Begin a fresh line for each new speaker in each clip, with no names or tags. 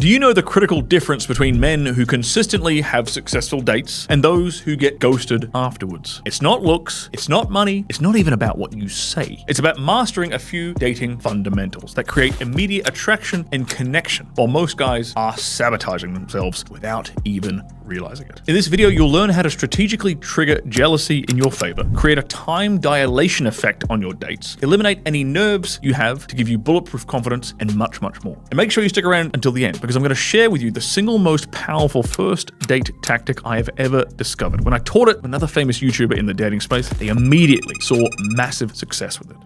Do you know the critical difference between men who consistently have successful dates and those who get ghosted afterwards? It's not looks, it's not money, it's not even about what you say. It's about mastering a few dating fundamentals that create immediate attraction and connection, while most guys are sabotaging themselves without even realizing it. In this video, you'll learn how to strategically trigger jealousy in your favor, create a time dilation effect on your dates, eliminate any nerves you have to give you bulletproof confidence, and much, much more. And make sure you stick around until the end, because I'm going to share with you the single most powerful first date tactic I have ever discovered. When I taught it to another famous YouTuber in the dating space, they immediately saw massive success with it.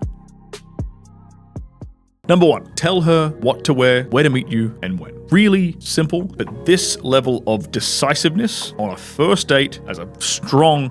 Number 1, tell her what to wear, where to meet you, and when. Really simple, but this level of decisiveness on a first date has a strong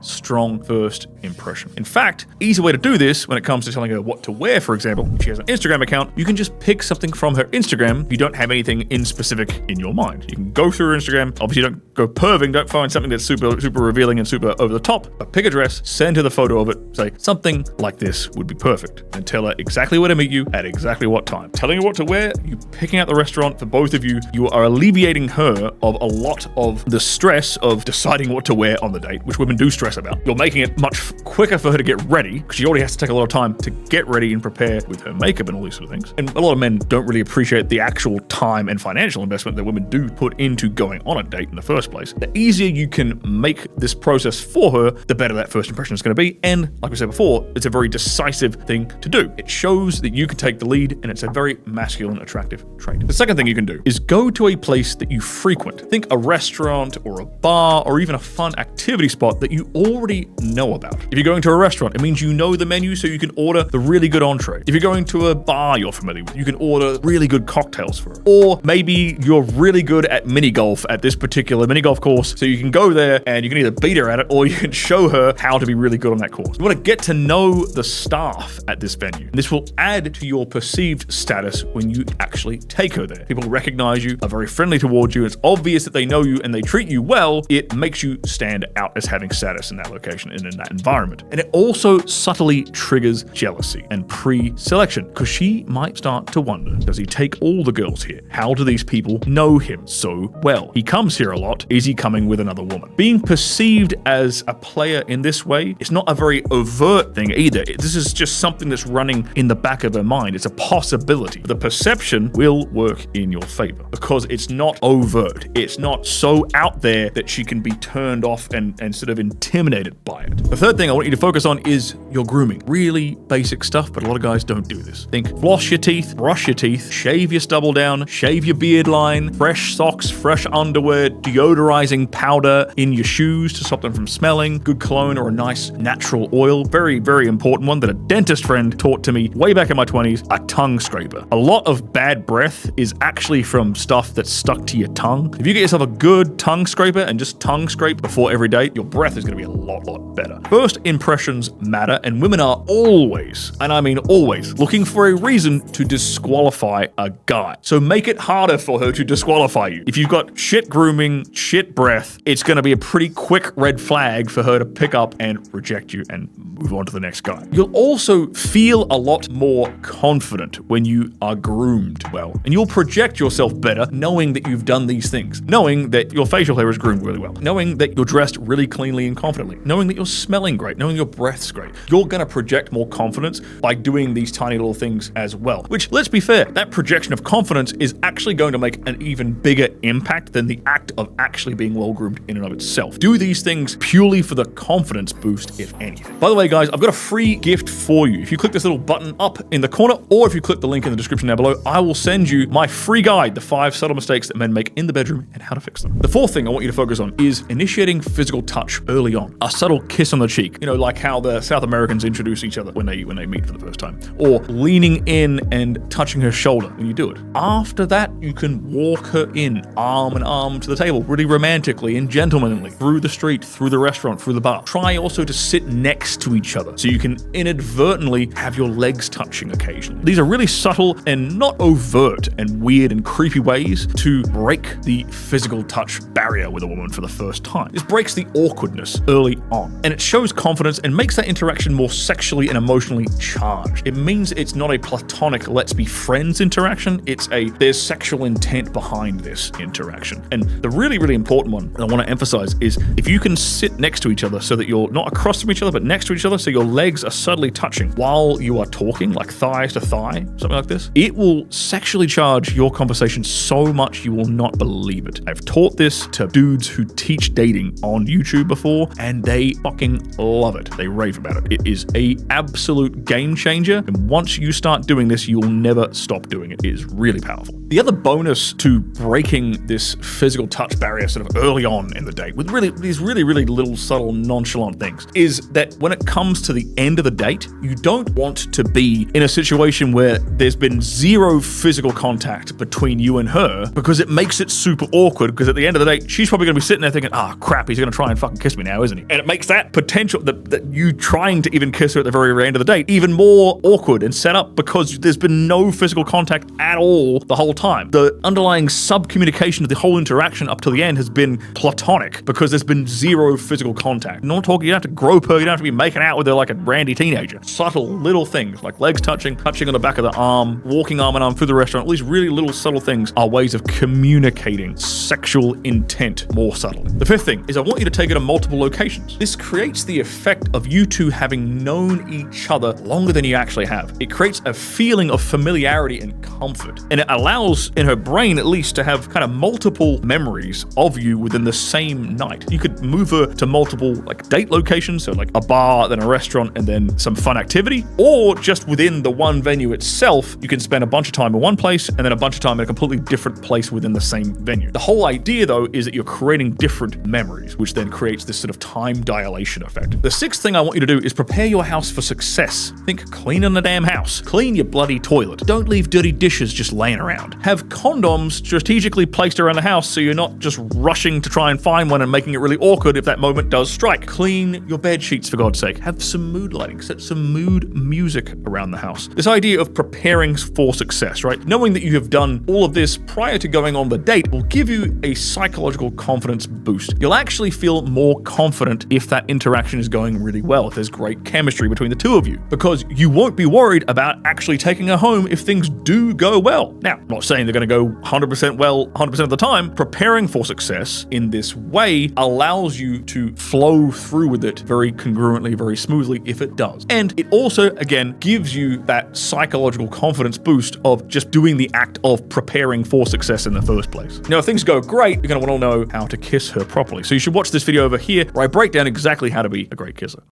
first impression. In fact, easy way to do this when it comes to telling her what to wear, for example, if she has an Instagram account, you can just pick something from her Instagram if you don't have anything in specific in your mind. You can go through her Instagram, obviously don't go perving, don't find something that's super revealing and super over the top, but pick a dress, send her the photo of it, say something like this would be perfect, and tell her exactly where to meet you at exactly what time. Telling her what to wear, you picking out the restaurant for both of you, you are alleviating her of a lot of the stress of deciding what to wear on the date, which women do stress about. You're making it much quicker for her to get ready, because she already has to take a lot of time to get ready and prepare with her makeup and all these sort of things. And a lot of men don't really appreciate the actual time and financial investment that women do put into going on a date in the first place. The easier you can make this process for her, the better that first impression is going to be. And like we said before, it's a very decisive thing to do. It shows that you can take the lead, and it's a very masculine, attractive trait. The second thing you can do is go to a place that you frequent. Think a restaurant or a bar or even a fun activity spot that you already know about. If you're going to a restaurant, it means you know the menu, so you can order the really good entree. If you're going to a bar you're familiar with, you can order really good cocktails for her. Or maybe you're really good at mini golf at this particular mini golf course, so you can go there and you can either beat her at it or you can show her how to be really good on that course. You want to get to know the staff at this venue. And this will add to your perceived status when you actually take her there. People recognize you, are very friendly towards you, it's obvious that they know you and they treat you well. It makes you stand out as having status in that location and in that environment. And it also subtly triggers jealousy and pre-selection, because she might start to wonder, does he take all the girls here? How do these people know him so well? He comes here a lot. Is he coming with another woman? Being perceived as a player in this way, it's not a very overt thing either. This is just something that's running in the back of her mind. It's a possibility. The perception will work in your favor because it's not overt. It's not so out there that she can be turned off and sort of intimidated by it. The third thing I want you to focus on is your grooming. Really basic stuff, but a lot of guys don't do this. Think floss your teeth, brush your teeth, shave your stubble down, shave your beard line, fresh socks, fresh underwear, deodorizing powder in your shoes to stop them from smelling, good cologne or a nice natural oil. Very, very important one that a dentist friend taught to me way back in my 20s, a tongue scraper. A lot of bad breath is actually from stuff that's stuck to your tongue. If you get yourself a good tongue scraper and just tongue scrape before every date, your breath is going to be a lot better. First impressions matter, and women are always, and I mean always, looking for a reason to disqualify a guy. So make it harder for her to disqualify you. If you've got shit grooming, shit breath, it's going to be a pretty quick red flag for her to pick up and reject you and move on to the next guy. You'll also feel a lot more confident when you are groomed well, and you'll project yourself better knowing that you've done these things, knowing that your facial hair is groomed really well, knowing that you're dressed really cleanly and confidently, knowing that you're smelling great, knowing your breath's great. You're going to project more confidence by doing these tiny little things as well, which, let's be fair, that projection of confidence is actually going to make an even bigger impact than the act of actually being well groomed in and of itself. Do these things purely for the confidence boost, if anything. By the way, guys, I've got a free gift for you. If you click this little button up in the corner, or if you click the link in the description down below, I will send you my free guide, the 5 subtle mistakes that men make in the bedroom and how to fix them. The fourth thing I want you to focus on is initiating physical touch early on. A subtle kiss on the cheek, like how the South Americans introduce each other when they meet for the first time, or leaning in and touching her shoulder when you do it. After that, you can walk her in arm in arm to the table, really romantically and gentlemanly, through the street, through the restaurant, through the bar. Try also to sit next to each other so you can inadvertently have your legs touching occasionally. These are really subtle and not overt and weird and creepy ways ways to break the physical touch barrier with a woman for the first time. This breaks the awkwardness early on, and it shows confidence and makes that interaction more sexually and emotionally charged. It means it's not a platonic let's be friends interaction, it's a there's sexual intent behind this interaction. And the really, really important one that I want to emphasize is if you can sit next to each other so that you're not across from each other but next to each other, so your legs are subtly touching while you are talking, like thigh to thigh, something like this, it will sexually charge your conversation so much you will not believe it. I've taught this to dudes who teach dating on YouTube before, and they fucking love it. They rave about it. It is a absolute game changer, and once you start doing this, you'll never stop doing it. It is really powerful. The other bonus to breaking this physical touch barrier sort of early on in the date with these really little subtle nonchalant things is that when it comes to the end of the date, you don't want to be in a situation where there's been zero physical contact between you and her, because it makes it super awkward, because at the end of the day, she's probably going to be sitting there thinking, crap, he's going to try and fucking kiss me now, isn't he? And it makes that potential, that you trying to even kiss her at the very end of the date, even more awkward and set up because there's been no physical contact at all the whole time. The underlying sub-communication of the whole interaction up to the end has been platonic because there's been zero physical contact. Not talking, you don't have to grope her, you don't have to be making out with her like a randy teenager. Subtle little things like legs touching on the back of the arm, walking arm in arm through the restaurant, all these really little subtle things are ways of communicating sexual intent more subtly. The fifth thing is I want you to take it to multiple locations. This creates the effect of you two having known each other longer than you actually have. It creates a feeling of familiarity and comfort, and it allows, in her brain at least, to have kind of multiple memories of you within the same night. You could move her to multiple like date locations, so like a bar, then a restaurant, and then some fun activity, or just within the one venue itself, you can spend a bunch of time in one place and then a bunch of time in a completely different place within the same venue. The whole idea, though, is that you're creating different memories, which then creates this sort of time dilation effect. The sixth thing I want you to do is prepare your house for success. Think cleaning the damn house. Clean your bloody toilet. Don't leave dirty dishes just laying around. Have condoms strategically placed around the house so you're not just rushing to try and find one and making it really awkward if that moment does strike. Clean your bed sheets, for God's sake. Have some mood lighting. Set some mood music around the house. This idea of preparing for success, right? Knowing that you have done all of this prior to going on the date will give you a psychological confidence boost. You'll actually feel more confident if that interaction is going really well, if there's great chemistry between the two of you, because you won't be worried about actually taking her home if things do go well. Now, I'm not saying they're going to go 100% well 100% of the time. Preparing for success in this way allows you to flow through with it very congruently, very smoothly if it does. And it also, again, gives you that psychological confidence boost of just doing the act of preparing for success in the first place. Now, if things go great, you're going to want to know how to kiss her properly. So you should watch this video over here where I break down exactly how to be a great kisser.